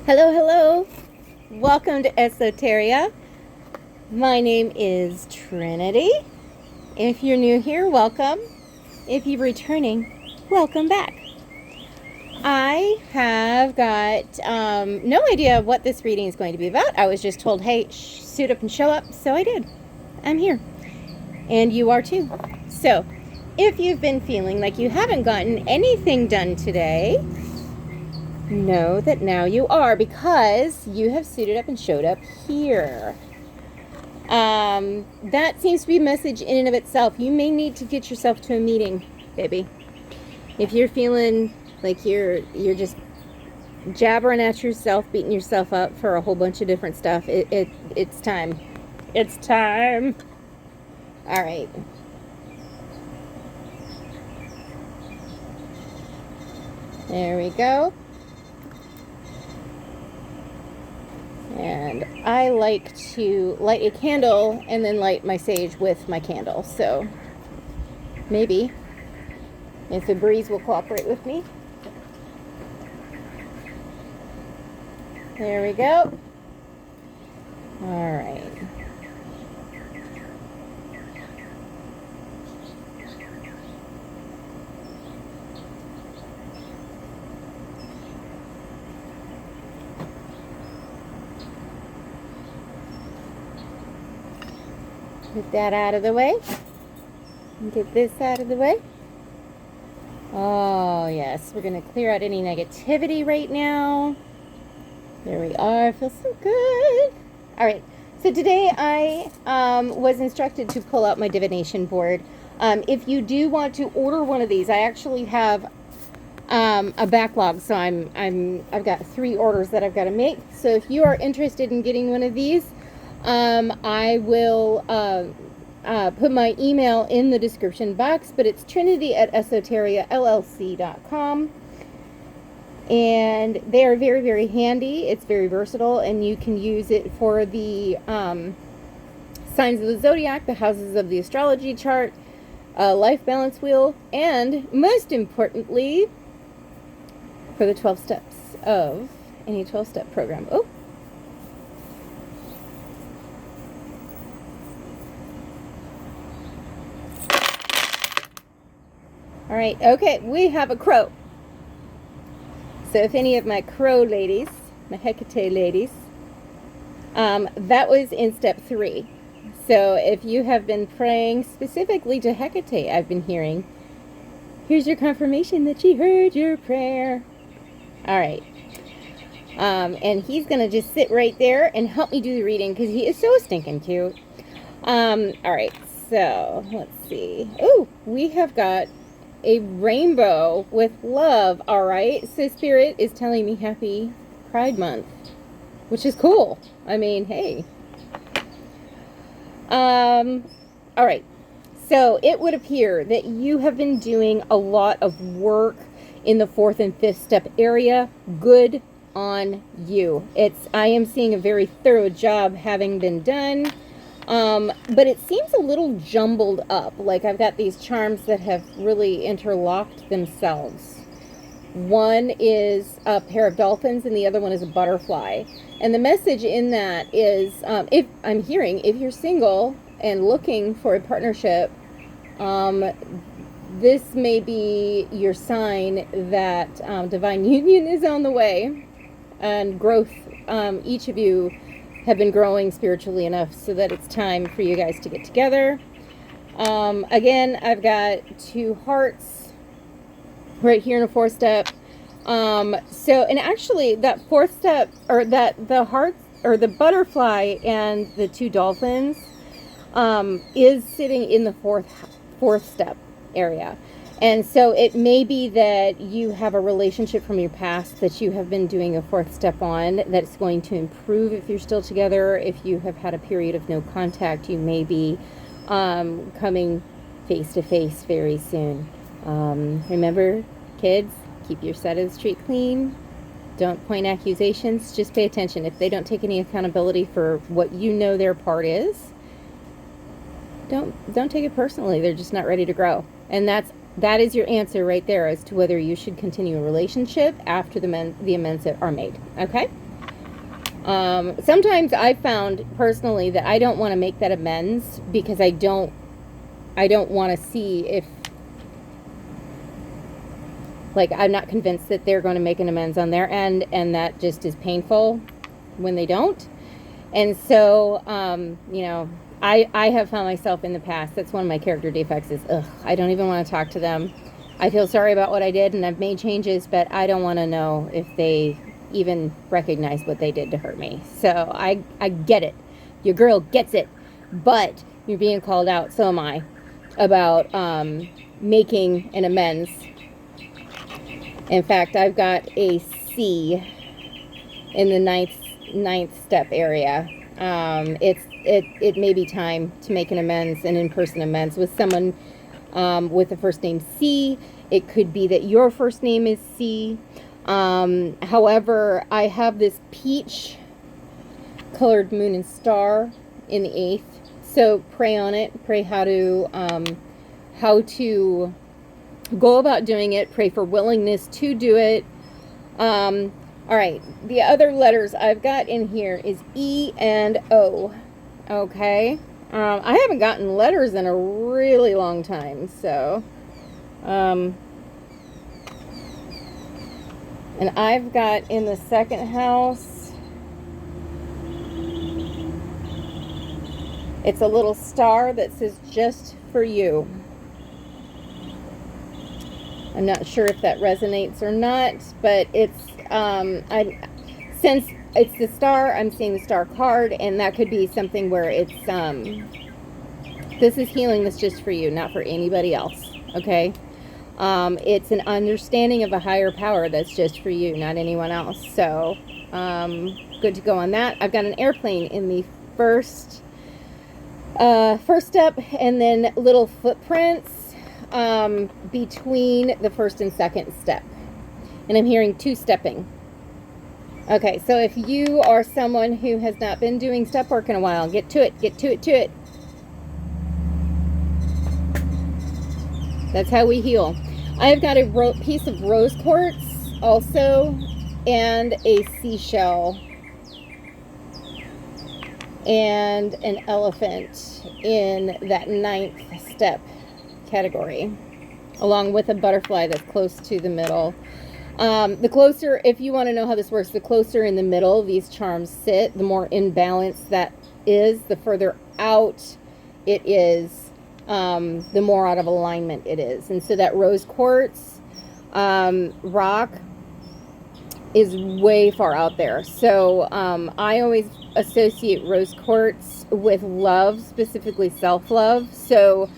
Hello, hello. Welcome to Esoteria. My name is Trinity. If you're new here, welcome. If you're returning, welcome back. I have got no idea what this reading is going to be about. I was just told, hey, suit up and show up. So I did. I'm here. And you are too. So if you've been feeling like you haven't gotten anything done today, know that now you are, because you have suited up and showed up here. That seems to be a message in and of itself. You may need to get yourself to a meeting, baby. If you're feeling like you're just jabbering at yourself, beating yourself up for a whole bunch of different stuff, it's time. It's time. All right. There we go. And I like to light a candle and then light my sage with my candle. So maybe if the breeze will cooperate with me. There we go. All right. Get that out of the way. Get this out of the way. Oh, yes. We're going to clear out any negativity right now. There we are. Feels so good. All right. So today I was instructed to pull out my divination board. If you do want to order one of these, I actually have a backlog. So I've got 3 orders that I've got to make. So if you are interested in getting one of these, I will put my email in the description box, but it's trinity@esoteriallc.com. And they are very, very handy. It's very versatile, and you can use it for the signs of the zodiac, the houses of the astrology chart, life balance wheel, and most importantly, for the 12 steps of any 12-step program. Oh. All right, okay, we have a crow. So if any of my crow ladies, my Hecate ladies, that was in step 3. So if you have been praying specifically to Hecate, I've been hearing, here's your confirmation that she heard your prayer. All right. And he's going to just sit right there and help me do the reading because he is so stinking cute. All right, so let's see. Oh, we have got a rainbow with love. All right, so Spirit is telling me happy Pride Month, which is cool. I mean, hey. All right, so it would appear that you have been doing a lot of work in the 4th and 5th step area. Good on you. I am seeing a very thorough job having been done. But it seems a little jumbled up. Like I've got these charms that have really interlocked themselves. One is a pair of dolphins and the other one is a butterfly. And the message in that is, if you're single and looking for a partnership, this may be your sign that divine union is on the way and growth. Each of you have been growing spiritually enough so that it's time for you guys to get together. Again, I've got 2 hearts right here in a 4th step. And actually that 4th step, or that the hearts, or the butterfly and the 2 dolphins, is sitting in the 4th step area. And so it may be that you have a relationship from your past that you have been doing a 4th step on that's going to improve if you're still together. If you have had a period of no contact, you may be coming face to face very soon. Remember, kids, keep your side of the street clean. Don't point accusations. Just pay attention. If they don't take any accountability for what you know their part is, don't take it personally. They're just not ready to grow. And that is your answer right there as to whether you should continue a relationship after the amends are made. Okay? Sometimes I've found personally that I don't want to make that amends because I don't want to see if, like, I'm not convinced that they're going to make an amends on their end, and that just is painful when they don't. And so, you know, I have found myself in the past, that's one of my character defects is, I don't even want to talk to them. I feel sorry about what I did, and I've made changes, but I don't want to know if they even recognize what they did to hurt me. So I get it. Your girl gets it. But you're being called out, so am I, about making an amends. In fact, I've got a C in the ninth step area. It may be time to make an amends, an in-person amends with someone with the first name C. It could be that your first name is C. However, I have this peach colored moon and star in the 8th. So pray on it. Pray how to go about doing it. Pray for willingness to do it. All right. The other letters I've got in here is E and O. Okay. I haven't gotten letters in a really long time, so, and I've got in the 2nd house, it's a little star that says just for you. I'm not sure if that resonates or not, but it's, since it's the star, I'm seeing the star card, and that could be something where it's, this is healing that's just for you, not for anybody else, okay? It's an understanding of a higher power that's just for you, not anyone else. So, good to go on that. I've got an airplane in the first step, and then little footprints between the 1st and 2nd step. And I'm hearing 2-stepping. Okay, so if you are someone who has not been doing step work in a while, get to it, get to it, to it. That's how we heal. I've got a piece of rose quartz also, and a seashell, and an elephant in that 9th step category, along with a butterfly that's close to the middle. The closer, if you want to know how this works, the closer in the middle these charms sit, the more in balance that is, the further out it is, the more out of alignment it is. And so that rose quartz rock is way far out there. So I always associate rose quartz with love, specifically self-love. So,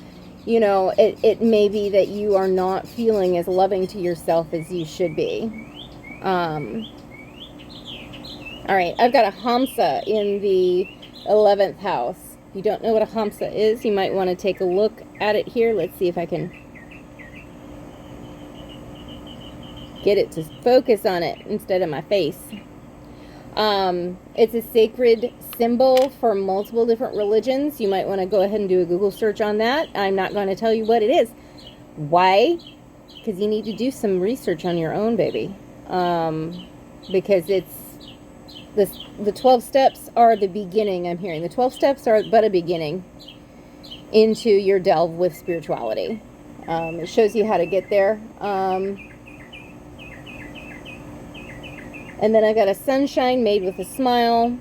you know, it may be that you are not feeling as loving to yourself as you should be. All right, I've got a Hamsa in the 11th house. If you don't know what a Hamsa is, you might want to take a look at it here. Let's see if I can get it to focus on it instead of my face. It's a sacred symbol for multiple different religions. You might want to go ahead and do a Google search on that. I'm not going to tell you what it is. Why? Because you need to do some research on your own, baby. Because it's the 12 steps are the beginning. I'm hearing the 12 steps are but a beginning into your delve with spirituality. It shows you how to get there. And then I got a sunshine made with a smile.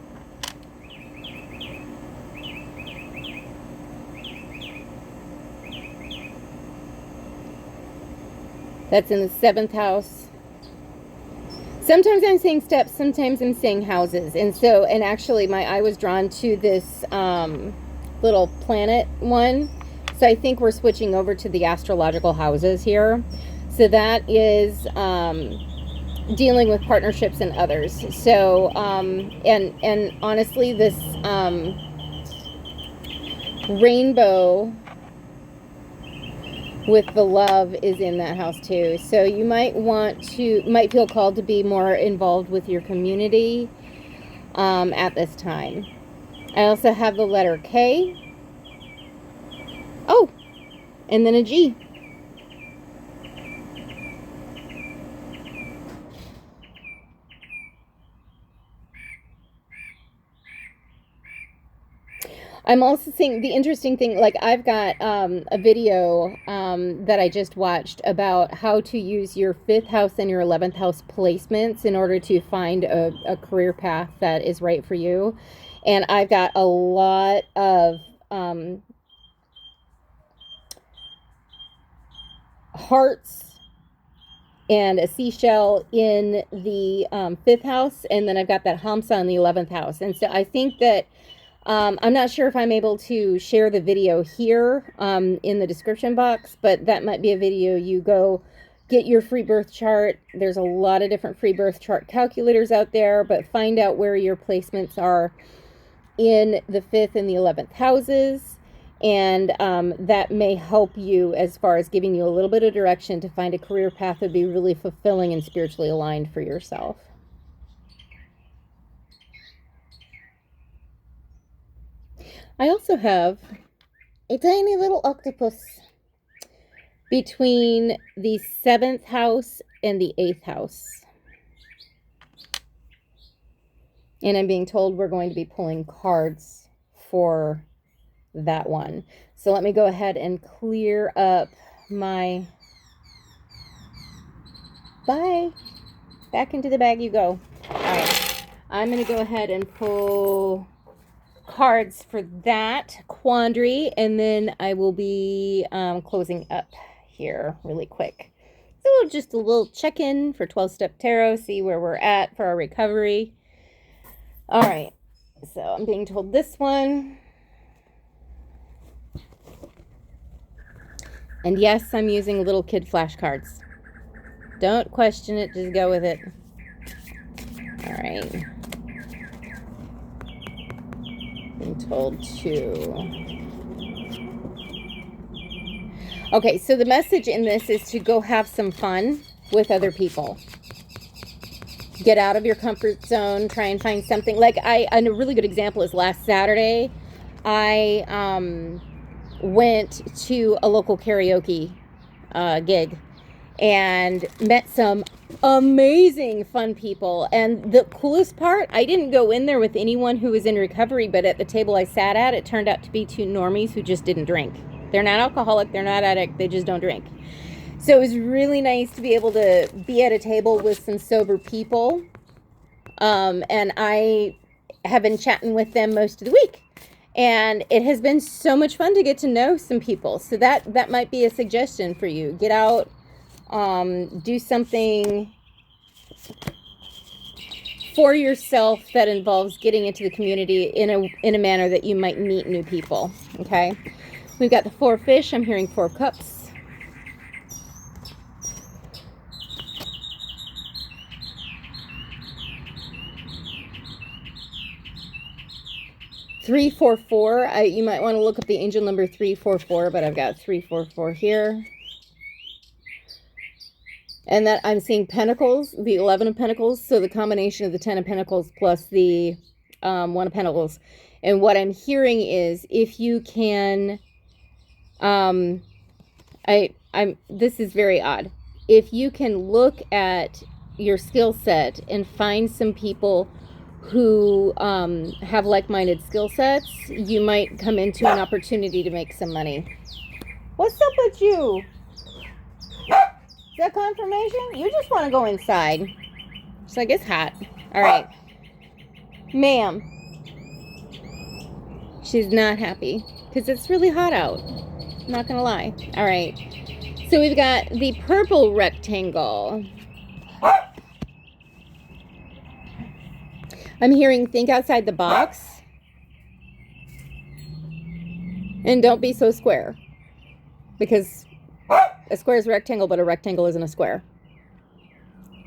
That's in the 7th house. Sometimes I'm saying steps, sometimes I'm saying houses. And so, and actually my eye was drawn to this little planet one. So I think we're switching over to the astrological houses here. So that is dealing with partnerships and others. So, and honestly, this rainbow with the love is in that house too. So you might feel called to be more involved with your community at this time. I also have the letter K. Oh, and then a G. All I'm also seeing the interesting thing, like I've got a video that I just watched about how to use your 5th house and your 11th house placements in order to find a career path that is right for you. And I've got a lot of hearts and a seashell in the 5th house, and then I've got that Hamsa in the 11th house. And so I think that I'm not sure if I'm able to share the video here in the description box, but that might be a video. You go get your free birth chart. There's a lot of different free birth chart calculators out there, but find out where your placements are in the 5th and the 11th houses. And that may help you as far as giving you a little bit of direction to find a career path that would be really fulfilling and spiritually aligned for yourself. I also have a tiny little octopus between the 7th house and the 8th house. And I'm being told we're going to be pulling cards for that one. So let me go ahead and clear up my... Bye. Back into the bag you go. All right. I'm going to go ahead and pull cards for that quandary, and then I will be closing up here really quick. So just a little check-in for 12-step tarot, see where we're at for our recovery. All right, so I'm being told this one. And yes, I'm using little kid flashcards. Don't question it, just go with it. All right. Being told to... Okay, so the message in this is to go have some fun with other people. Get out of your comfort zone, try and find something. Like and a really good example is last Saturday, I went to a local karaoke gig and met some amazing fun people. And the coolest part, I didn't go in there with anyone who was in recovery, but at the table I sat at, it turned out to be 2 normies who just didn't drink. They're not alcoholic, they're not addict, they just don't drink. So it was really nice to be able to be at a table with some sober people. And I have been chatting with them most of the week. And it has been so much fun to get to know some people. So that might be a suggestion for you. Get out, do something for yourself that involves getting into the community in a manner that you might meet new people. Okay? We've got the 4 fish. I'm hearing 4 cups. 344. You might want to look up the angel number 344, but I've got 344 here. And that I'm seeing pentacles, the 11 of pentacles, so the combination of the 10 of pentacles plus the 1 of pentacles. And what I'm hearing is, if you can, this is very odd. If you can look at your skill set and find some people who have like-minded skill sets, you might come into an opportunity to make some money. What's up with you? Is that confirmation? You just want to go inside. It's like it's hot. All right. Ma'am. She's not happy because it's really hot out. I'm not going to lie. All right. So we've got the purple rectangle. I'm hearing think outside the box. And don't be so square. Because a square is a rectangle, but a rectangle isn't a square.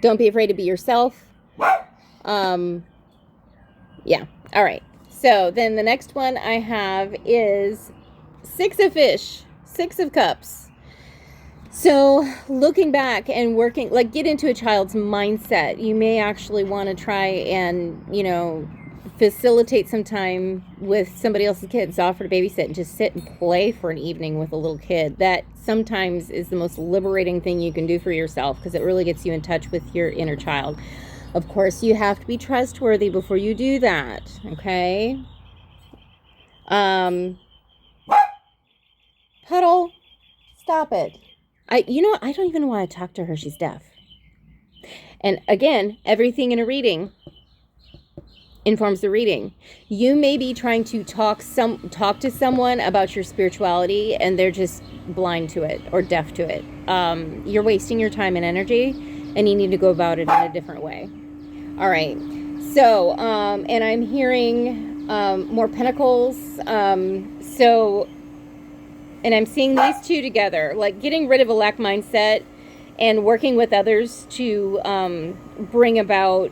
Don't be afraid to be yourself. Yeah. All right. So then the next one I have is 6 of fish, 6 of cups. So looking back and working, like, get into a child's mindset. You may actually want to try and, facilitate some time with somebody else's kids, offer to babysit and just sit and play for an evening with a little kid. That sometimes is the most liberating thing you can do for yourself, because it really gets you in touch with your inner child. Of course, you have to be trustworthy before you do that, okay? Puddle, stop it. I don't even know why I talk to her. She's deaf. And again, everything in a reading informs the reading. You may be trying to talk to someone about your spirituality, and they're just blind to it or deaf to it. You're wasting your time and energy, and you need to go about it in a different way. All right. So, and I'm hearing more pentacles. And I'm seeing these two together, like getting rid of a lack mindset and working with others to bring about,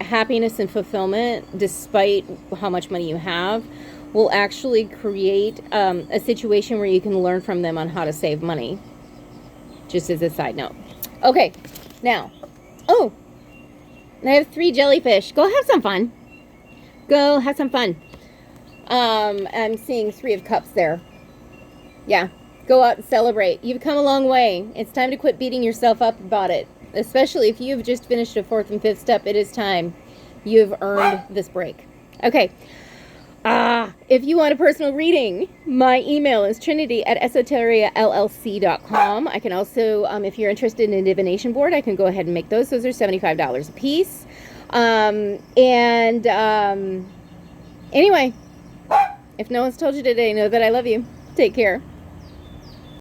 happiness and fulfillment despite how much money you have will actually create a situation where you can learn from them on how to save money. Just as a side note. Okay, now, and I have 3 jellyfish. Go have some fun. Go have some fun. I'm seeing 3 of cups there. Yeah, go out and celebrate. You've come a long way. It's time to quit beating yourself up about it. Especially if you've just finished a 4th and 5th step, it is time. You've earned this break. Okay. If you want a personal reading, my email is trinity@esoteriallc.com. I can also, if you're interested in a divination board, I can go ahead and make those. Those are $75 a piece. Anyway, if no one's told you today, know that I love you. Take care.